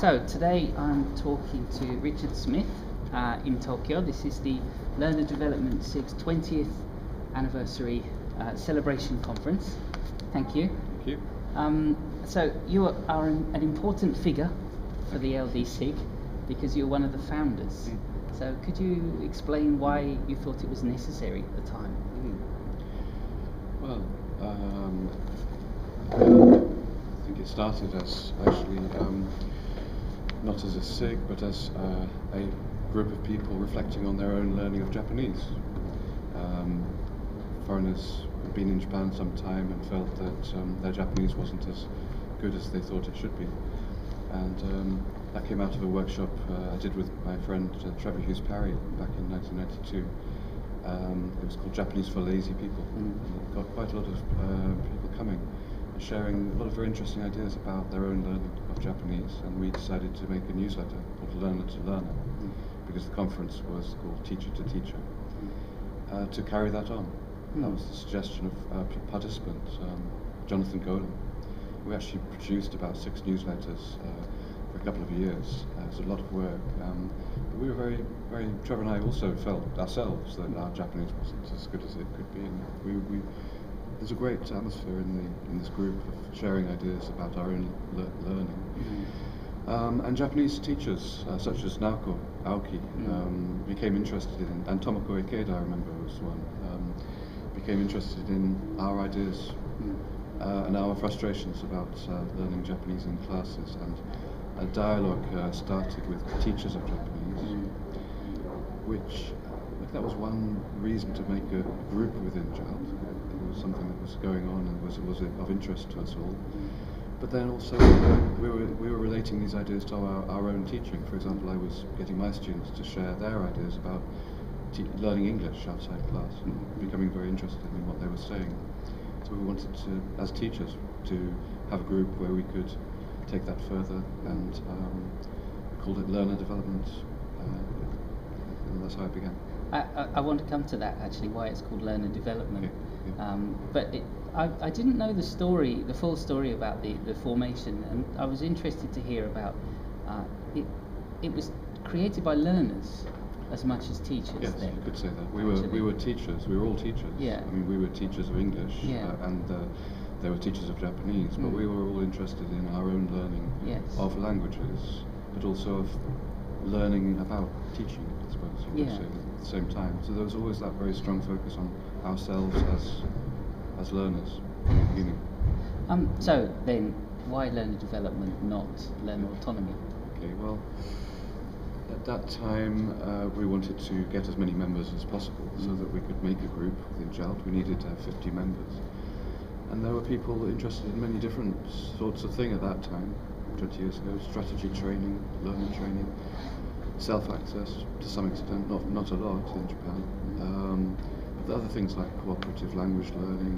So today I'm talking to Richard Smith in Tokyo. This is the Learner Development SIG's 20th anniversary celebration conference. Thank you. Thank you. So you are an important figure for the LD SIG because you're one of the founders. So could you explain why you thought it was necessary at the time? Well, I think it started as actually not as a SIG, but as a group of people reflecting on their own learning of Japanese. Foreigners had been in Japan some time and felt that their Japanese wasn't as good as they thought it should be. And that came out of a workshop I did with my friend Trevor Hughes Parry back in 1992. It was called Japanese for Lazy People. And it got quite a lot of people coming and sharing a lot of very interesting ideas about their own learning of Japanese, and we decided to make a newsletter called Learner to Learner, because the conference was called Teacher to Teacher, to carry that on. That was the suggestion of participant, Jonathan Golem. We actually produced about 6 newsletters for a couple of years. It was a lot of work. But we were very, Trevor and I also felt ourselves that our Japanese wasn't as good as it could be, and there's a great atmosphere in this group of sharing ideas about our own learning. And Japanese teachers such as Naoko Aoki became interested in, and Tomoko Ikeda, I remember, was one, became interested in our ideas and our frustrations about learning Japanese in classes, and a dialogue started with teachers of Japanese, which that was one reason to make a group within JALT. It was something that was going on and was of interest to us all. But then also we were relating these ideas to our own teaching. For example, I was getting my students to share their ideas about learning English outside class and becoming very interested in what they were saying. So we wanted to, as teachers, to have a group where we could take that further, and called it Learner Development, and that's how it began. I want to come to that actually, why it's called Learner Development. Yeah. But I didn't know the full story about the formation, and I was interested to hear about it was created by learners as much as teachers. Yes, then. you could say that. We were teachers. We were all teachers. Yeah. I mean, we were teachers of English, and they were teachers of Japanese, but we were all interested in our own learning of languages, but also of learning about teaching, I suppose you could say, at the same time. So there was always that very strong focus on ourselves as learners from the beginning. So then, why learner development, not learner autonomy? Okay, well, at that time we wanted to get as many members as possible so that we could make a group within JALT. We needed to have 50 members. And there were people interested in many different sorts of things at that time, 20 years ago: strategy training, learning training, self-access to some extent, not a lot in Japan. But other things like cooperative language learning,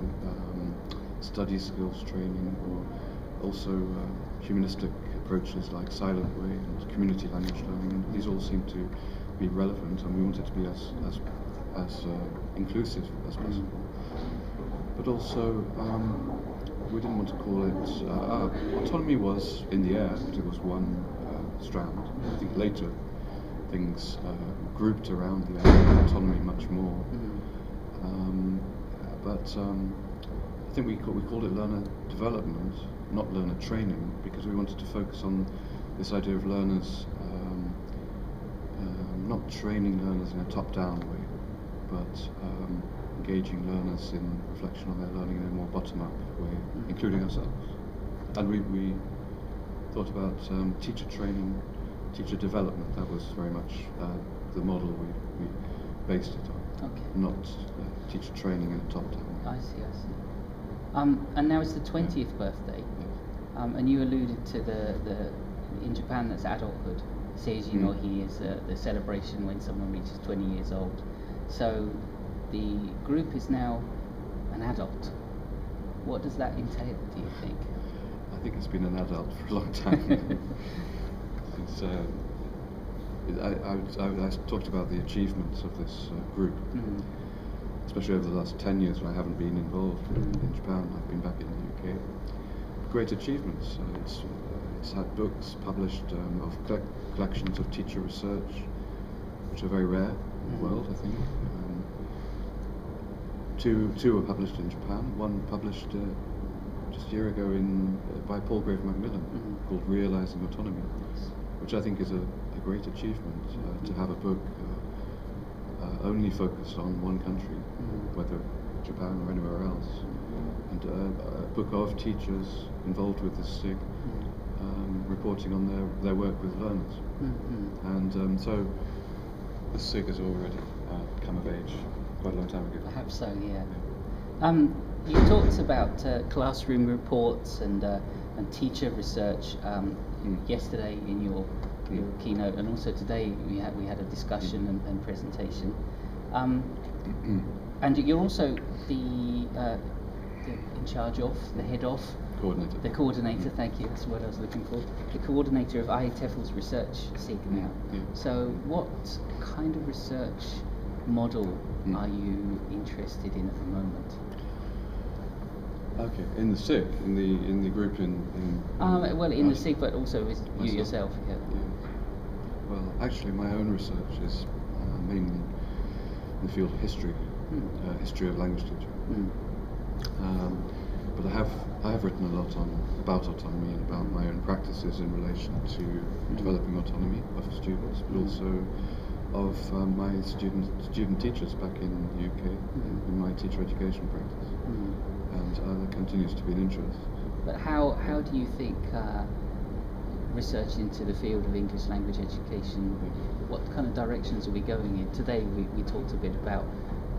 study skills training, or also humanistic approaches like Silent Way and community language learning. And these all seem to be relevant, and we wanted to be as inclusive as possible. But also, we didn't want to call it, autonomy was in the air, but it was one strand. I think later things grouped around the autonomy much more. But I think we called it learner development, not learner training, because we wanted to focus on this idea of learners, not training learners in a top-down way, but engaging learners in reflection on their learning in a more bottom-up way, including ourselves. And we thought about teacher training, teacher development. That was very much the model we based it on. Okay. Not teacher training in a top-down way. I see. And now it's the 20th birthday, and you alluded to the in Japan that's adulthood. Seiji no Hi is the celebration when someone reaches 20 years old. So the group is now an adult. What does that entail, do you think? I think it's been an adult for a long time. I talked about the achievements of this group, especially over the last 10 years when I haven't been involved in Japan. I've been back in the UK. Great achievements. It's it's had books published of collections of teacher research, which are very rare in the world, I think. Two were published in Japan. One published just a year ago by Palgrave Macmillan, called Realizing Autonomy, which I think is a great achievement, to have a book only focused on one country, whether Japan or anywhere else, and a book of teachers involved with the SIG, reporting on their work with learners. And so the SIG has already come of age quite a long time ago. Perhaps so, yeah. You talked about classroom reports and teacher research yesterday in your keynote, and also today we had a discussion and presentation. And you're also the in charge of, the head of, coordinator. The coordinator, thank you, that's what I was looking for. The coordinator of IETFL's research SIG now. So what kind of research model are you interested in at the moment? Okay, in the SIG, in the group in well, in the SIG, but also with myself. you yourself. Yeah. Well, actually, my own research is mainly in the field of history, history of language teaching. But I have written a lot about autonomy and about my own practices in relation to developing autonomy of students, but also of my student teachers back in the UK in my teacher education practice, and that continues to be an interest. But how do you think research into the field of English language education, what kind of directions are we going in? Today we talked a bit about,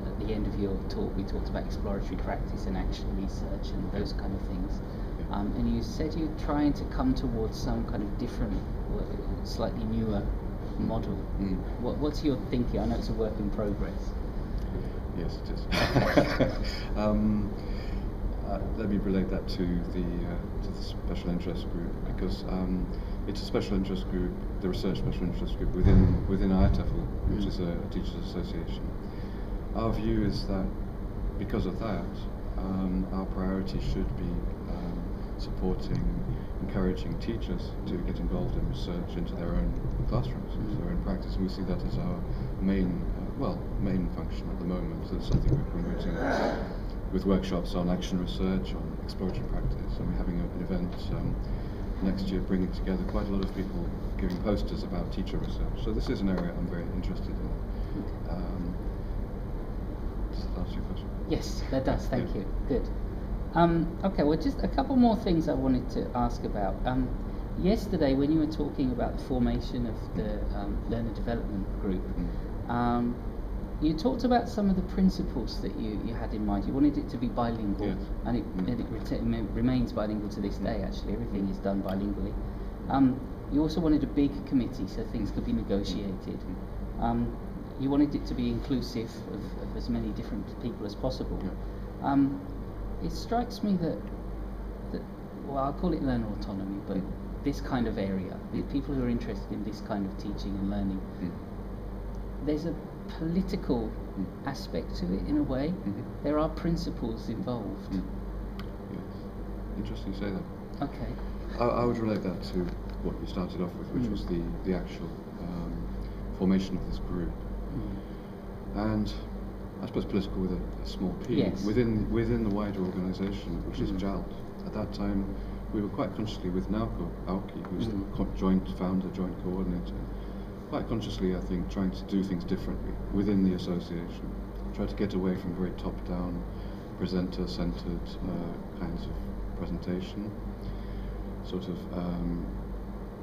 at the end of your talk, we talked about exploratory practice and action research and those kind of things. And you said you're trying to come towards some kind of different, slightly newer model. What's your thinking? I know it's a work in progress. Yes, it is. Let me relate that to the special interest group, because it's a special interest group, the research special interest group within IETFL, which is a teachers association. Our view is that because of that, our priority should be supporting, encouraging teachers to get involved in research into their own classrooms, into their own practice, and we see that as our main function at the moment. So it's something we're promoting with workshops on action research, on exploratory practice, and we're having an event next year bringing together quite a lot of people giving posters about teacher research. So this is an area I'm very interested in. Does that answer your question? Yes, that does, thank you. Good. Okay, well, just a couple more things I wanted to ask about. Yesterday, when you were talking about the formation of the Learner Development Group, you talked about some of the principles that you had in mind. You wanted it to be bilingual, yes. and it remains bilingual to this day, actually. Everything is done bilingually. You also wanted a big committee so things could be negotiated. You wanted it to be inclusive of as many different people as possible. It strikes me that well, I'll call it learner autonomy, but this kind of area, the people who are interested in this kind of teaching and learning, there's a political aspect to it in a way. There are principles involved. Yes. Interesting you say that. Okay. I would relate that to what you started off with, which was the actual formation of this group. And I suppose political with a small p. Yes. Within the wider organisation, which is JALT. At that time, we were quite consciously with Naoko Aoki, who's the joint founder, joint coordinator, quite consciously, I think, trying to do things differently within the association. Try to get away from very top-down, presenter-centred kinds of presentation. Sort of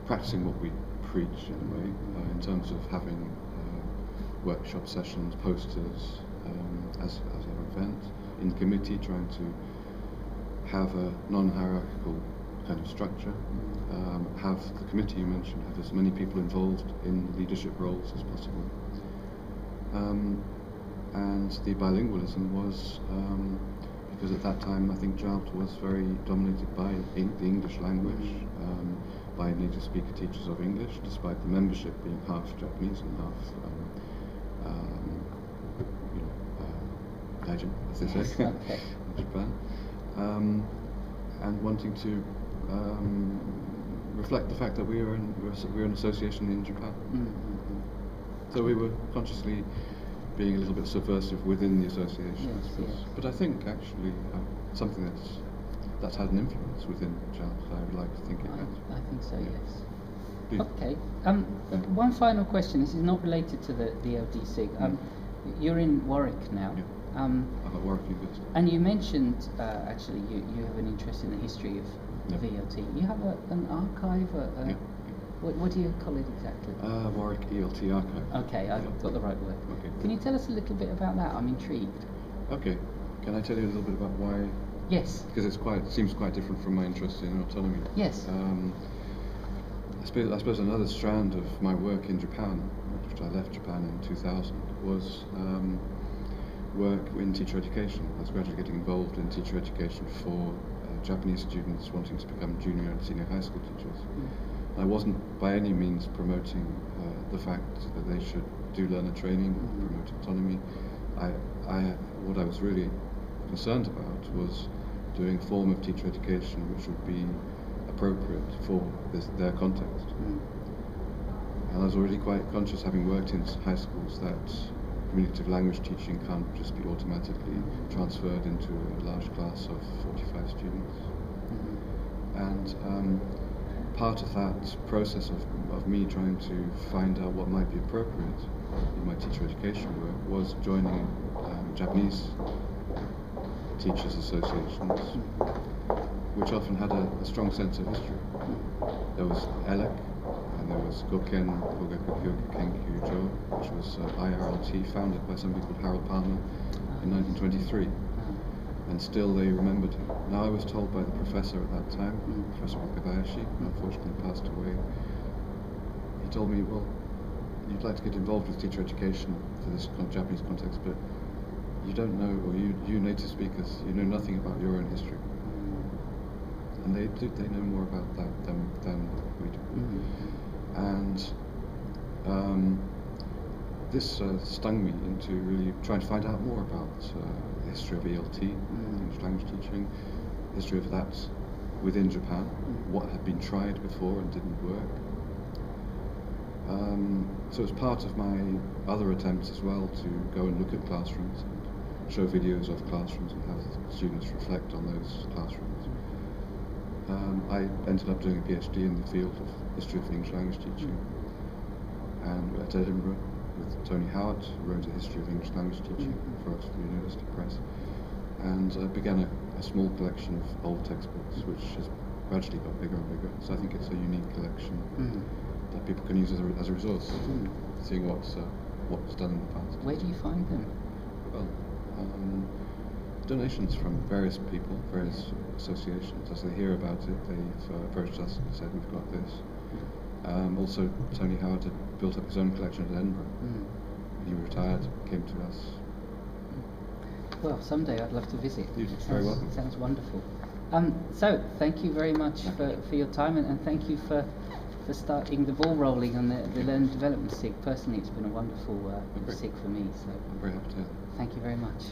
practicing what we preach in a way, in terms of having workshop sessions, posters, as our event. In the committee, trying to have a non-hierarchical kind of structure. Have the committee you mentioned, have as many people involved in leadership roles as possible. And the bilingualism was, because at that time I think JALT was very dominated by the English language, by native speaker teachers of English, despite the membership being half Japanese and half Gaijin, as they say, Okay. in Japan, and wanting to reflect the fact that we're an association in Japan. So we were consciously being a little bit subversive within the association, I suppose. Yes. But I think actually something that's had an influence within JALS, I would like to think it has. I think so, yes. Please. Okay. One final question. This is not related to the LDC. You're in Warwick now. Yeah. I'm at Warwick University. And you mentioned actually you have an interest in the history of ELT. You have an archive. What do you call it exactly? Warwick ELT Archive. Okay, I got the right word. Okay. Can you tell us a little bit about that? I'm intrigued. Okay. Can I tell you a little bit about why? Yes. Because it seems quite different from my interest in autonomy. Yes. I suppose another strand of my work in Japan, which I left Japan in 2000, was work in teacher education. I was gradually getting involved in teacher education for Japanese students wanting to become junior and senior high school teachers. I wasn't by any means promoting the fact that they should do learner training, promote autonomy. What I was really concerned about was doing a form of teacher education which would be appropriate for their context. And I was already quite conscious, having worked in high schools, that communicative language teaching can't just be automatically transferred into a large class of 45 students. And part of that process of me trying to find out what might be appropriate in my teacher education work was joining Japanese teachers' associations, which often had a strong sense of history. There was ELEC, and there was Goken Gogaku Kyoku Kenkyu Jo, which was IRLT, founded by somebody called Harold Palmer in 1923. And still they remembered him. Now I was told by the professor at that time, Professor Wakabayashi, who unfortunately passed away, he told me, well, you'd like to get involved with teacher education for this Japanese context, but you don't know, or you native speakers, you know nothing about your own history. And they know more about that than we do. And this stung me into really trying to find out more about the history of ELT, English language teaching, history of that within Japan, what had been tried before and didn't work. So as part of my other attempts as well to go and look at classrooms and show videos of classrooms and have students reflect on those classrooms, I ended up doing a PhD in the field of history of English language teaching, and at Edinburgh with Tony Howard, who wrote a history of English language teaching for Oxford University Press, and began a small collection of old textbooks, which has gradually got bigger and bigger. So I think it's a unique collection that people can use as a resource, seeing what was done in the past. Where do you find them? Well, donations from various people, various associations. As they hear about it, they've approached us and said, we've got this. Also, Tony Howard had built up his own collection at Edinburgh. When he retired, came to us. Well, someday I'd love to visit. You're very welcome. Sounds wonderful. So, thank you very much for your time, and thank you for starting the ball rolling on the Learn and Development SIG. Personally, it's been a wonderful SIG for me. So, I'm very happy to hear that. Thank you very much.